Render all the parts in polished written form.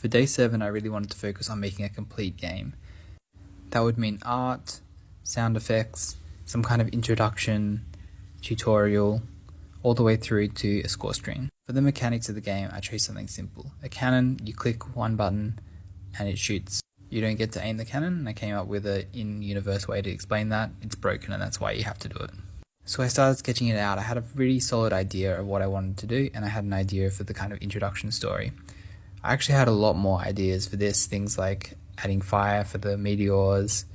For day 7, I really wanted to focus on making a complete game. That would mean art, sound effects, some kind of introduction, tutorial, all the way through to a score screen. For the mechanics of the game, I chose something simple. A cannon, you click one button and it shoots. You don't get to aim the cannon, and I came up with an in-universe way to explain that. It's broken and that's why you have to do it. So I started sketching it out. I had a really solid idea of what I wanted to do, and I had an idea for the kind of introduction story. I actually had a lot more ideas for this, things like adding fire for the meteors,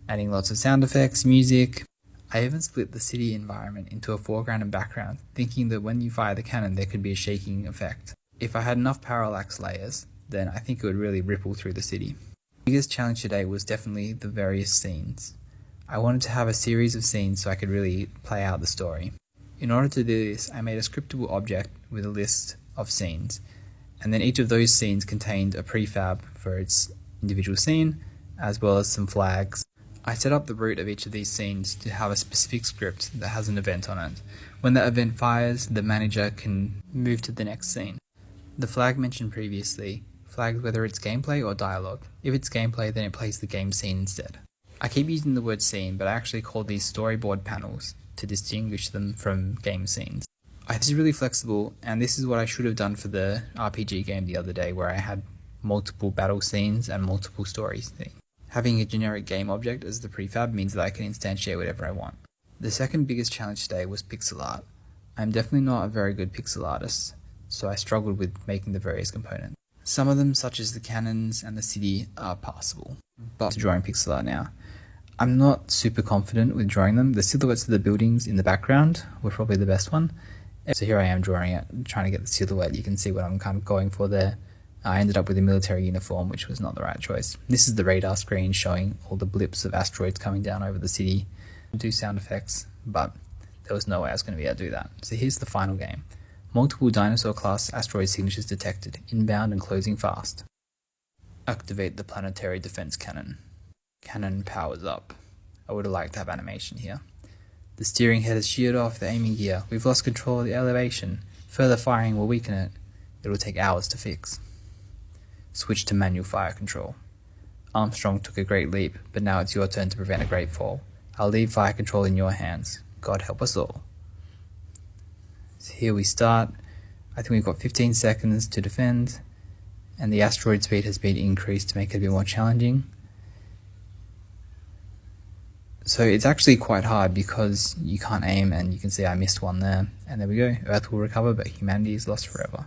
adding lots of sound effects, music. I even split the city environment into a foreground and background, thinking that when you fire the cannon there could be a shaking effect. If I had enough parallax layers, then I think it would really ripple through the city. The biggest challenge today was definitely the various scenes. I wanted to have a series of scenes so I could really play out the story. In order to do this, I made a scriptable object with a list of scenes, and then each of those scenes contained a prefab for its individual scene, as well as some flags. I set up the root of each of these scenes to have a specific script that has an event on it. When that event fires, the manager can move to the next scene. The flag mentioned previously flags whether it's gameplay or dialogue. If it's gameplay, then it plays the game scene instead. I keep using the word scene, but I actually call these storyboard panels to distinguish them from game scenes. This is really flexible, and this is what I should have done for the RPG game the other day, where I had multiple battle scenes and multiple story scenes. Having a generic game object as the prefab means that I can instantiate whatever I want. The second biggest challenge today was pixel art. I'm definitely not a very good pixel artist, so I struggled with making the various components. Some of them, such as the cannons and the city, are passable, but drawing pixel art now. I'm not super confident with drawing them. The silhouettes of the buildings in the background were probably the best one. So here I am drawing it, trying to get the silhouette. You can see what I'm kind of going for there. I ended up with a military uniform, which was not the right choice. This is the radar screen showing all the blips of asteroids coming down over the city. I do sound effects, but there was no way I was going to be able to do that. So here's the final game. Multiple dinosaur-class asteroid signatures detected, inbound and closing fast. Activate the planetary defense cannon. Cannon powers up. I would have liked to have animation here. The steering head has sheared off the aiming gear. We've lost control of the elevation. Further firing will weaken it. It will take hours to fix. Switch to manual fire control. Armstrong took a great leap, but now it's your turn to prevent a great fall. I'll leave fire control in your hands. God help us all. So here we start. I think we've got 15 seconds to defend, and the asteroid speed has been increased to make it a bit more challenging. So it's actually quite hard because you can't aim, and you can see I missed one there. And there we go. Earth will recover, but humanity is lost forever.